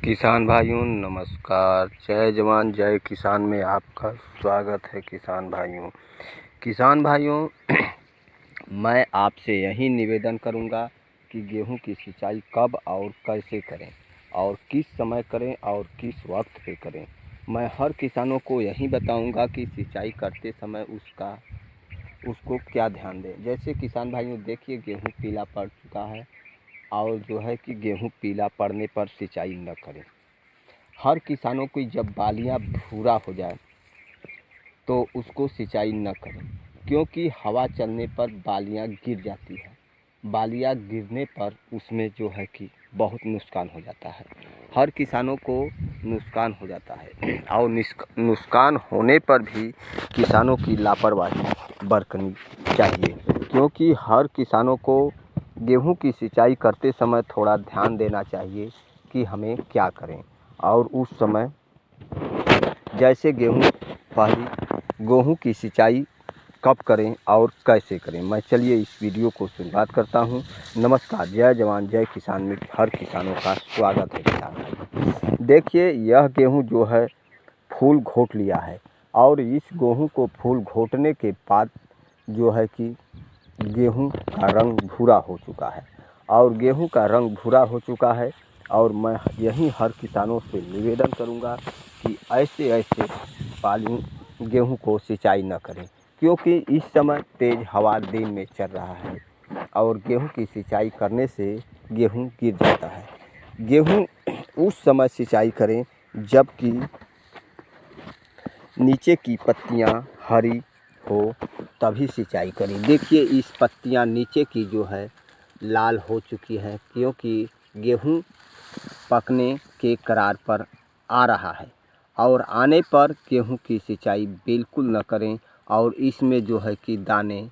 किसान भाइयों नमस्कार। जय जवान जय किसान में आपका स्वागत है। किसान भाइयों मैं आपसे यही निवेदन करूंगा कि गेहूं की सिंचाई कब और कैसे करें और किस समय करें और किस वक्त पे करें। मैं हर किसानों को यही बताऊंगा कि सिंचाई करते समय उसको क्या ध्यान दें। जैसे किसान भाइयों देखिए, गेहूं पीला पड़ चुका है और जो है कि गेहूं पीला पड़ने पर सिंचाई न करें। हर किसानों की जब बालियां भूरा हो जाए तो उसको सिंचाई न करें, क्योंकि हवा चलने पर बालियां गिर जाती है। बालियां गिरने पर उसमें जो है कि बहुत नुकसान हो जाता है। हर किसानों को नुकसान हो जाता है और नुकसान होने पर भी किसानों की लापरवाही बरतनी चाहिए, क्योंकि हर किसानों को गेहूं की सिंचाई करते समय थोड़ा ध्यान देना चाहिए कि हमें क्या करें और उस समय जैसे गेहूं की सिंचाई कब करें और कैसे करें। मैं चलिए इस वीडियो को शुरुआत करता हूं। नमस्कार, जय जवान जय किसान में हर किसानों का स्वागत है। किसान भाई देखिए, यह गेहूं जो है फूल घोट लिया है और इस गेहूं को फूल घोटने के बाद जो है कि गेहूं का रंग भूरा हो चुका है और गेहूं का रंग भूरा हो चुका है और मैं यही हर किसानों से निवेदन करूंगा कि ऐसे पाली गेहूं को सिंचाई न करें, क्योंकि इस समय तेज़ हवा दिन में चल रहा है और गेहूं की सिंचाई करने से गेहूं गिर जाता है। गेहूं उस समय सिंचाई करें जबकि नीचे की पत्तियां हरी हो, तभी सिंचाई करें। देखिए, इस पत्तियां नीचे की जो है लाल हो चुकी है, क्योंकि गेहूं पकने के कगार पर आ रहा है और आने पर गेहूं की सिंचाई बिल्कुल न करें और इसमें जो है कि दाने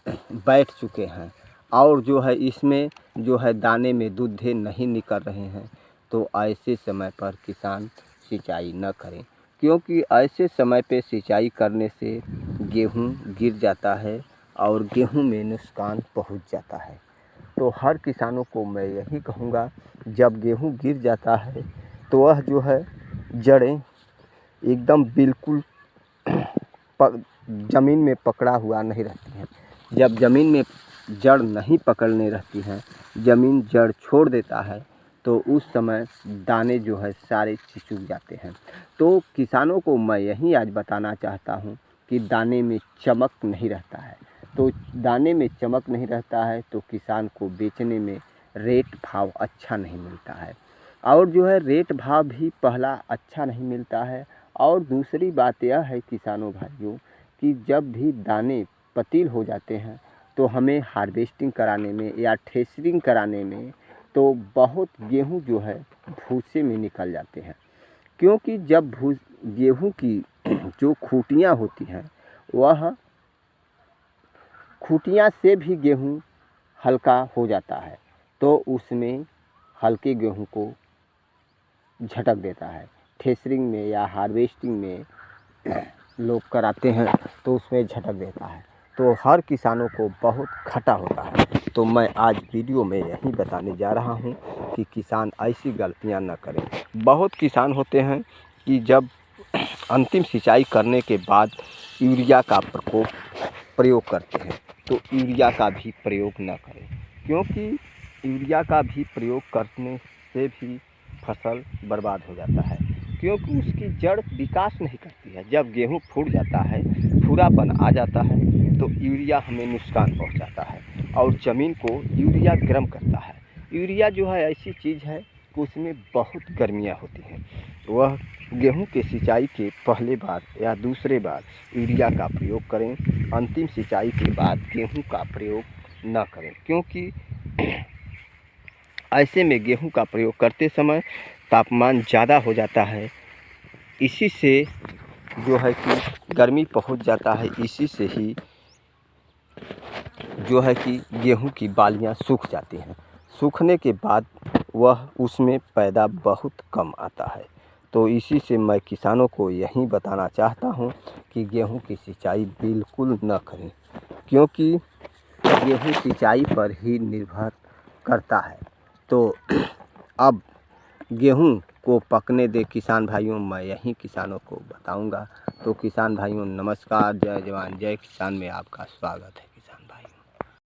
बैठ चुके हैं और जो है इसमें जो है दाने में दूधे नहीं निकल रहे हैं, तो ऐसे समय पर किसान सिंचाई न करें, क्योंकि ऐसे समय पे सिंचाई करने से गेहूं गिर जाता है और गेहूं में नुकसान पहुंच जाता है। तो हर किसानों को मैं यही कहूँगा, जब गेहूं गिर जाता है तो वह जो है जड़ें एकदम बिल्कुल ज़मीन में पकड़ा हुआ नहीं रहती हैं। जब ज़मीन में जड़ नहीं पकड़ने रहती हैं, ज़मीन जड़ छोड़ देता है, तो उस समय दाने जो है सारे सिकुड़ जाते हैं। तो किसानों को मैं यही आज बताना चाहता हूँ कि दाने में चमक नहीं रहता है। तो दाने में चमक नहीं रहता है तो किसान को बेचने में रेट भाव अच्छा नहीं मिलता है और जो है रेट भाव भी पहला अच्छा नहीं मिलता है। और दूसरी बात यह है किसानों भाइयों कि जब भी दाने पतील हो जाते हैं तो हमें हार्वेस्टिंग कराने में या थ्रेशरिंग कराने में तो बहुत गेहूं जो है भूसे में निकल जाते हैं, क्योंकि जब गेहूं की जो खूंटियाँ होती हैं, वह खूंटियाँ से भी गेहूं हल्का हो जाता है, तो उसमें हल्के गेहूं को झटक देता है। थ्रेशरिंग में या हार्वेस्टिंग में लोग कराते हैं तो उसमें झटक देता है, तो हर किसानों को बहुत घाटा होता है। तो मैं आज वीडियो में यही बताने जा रहा हूं कि किसान ऐसी गलतियां न करें। बहुत किसान होते हैं कि जब अंतिम सिंचाई करने के बाद यूरिया का प्रयोग करते हैं, तो यूरिया का भी प्रयोग न करें, क्योंकि यूरिया का भी प्रयोग करने से भी फसल बर्बाद हो जाता है, क्योंकि उसकी जड़ विकास नहीं करती है। जब गेहूं फूट जाता है, भूरापन आ जाता है, तो यूरिया हमें नुकसान पहुंचाता है और ज़मीन को यूरिया गर्म करता है। यूरिया जो है ऐसी चीज़ है कि उसमें बहुत गर्मियाँ होती हैं। वह गेहूं के सिंचाई के पहले बार या दूसरे बार यूरिया का प्रयोग करें, अंतिम सिंचाई के बाद गेहूं का प्रयोग न करें, क्योंकि ऐसे में गेहूं का प्रयोग करते समय तापमान ज़्यादा हो जाता है। इसी से जो है कि गर्मी पहुंच जाता है, इसी से ही जो है कि गेहूं की बालियां सूख जाती हैं। सूखने के बाद वह उसमें पैदा बहुत कम आता है। तो इसी से मैं किसानों को यही बताना चाहता हूं कि गेहूं की सिंचाई बिल्कुल न करें, क्योंकि गेहूं सिंचाई पर ही निर्भर करता है। तो अब गेहूं को पकने दे किसान भाइयों, मैं यहीं किसानों को बताऊंगा। तो किसान भाइयों नमस्कार, जय जवान जय किसान में आपका स्वागत है।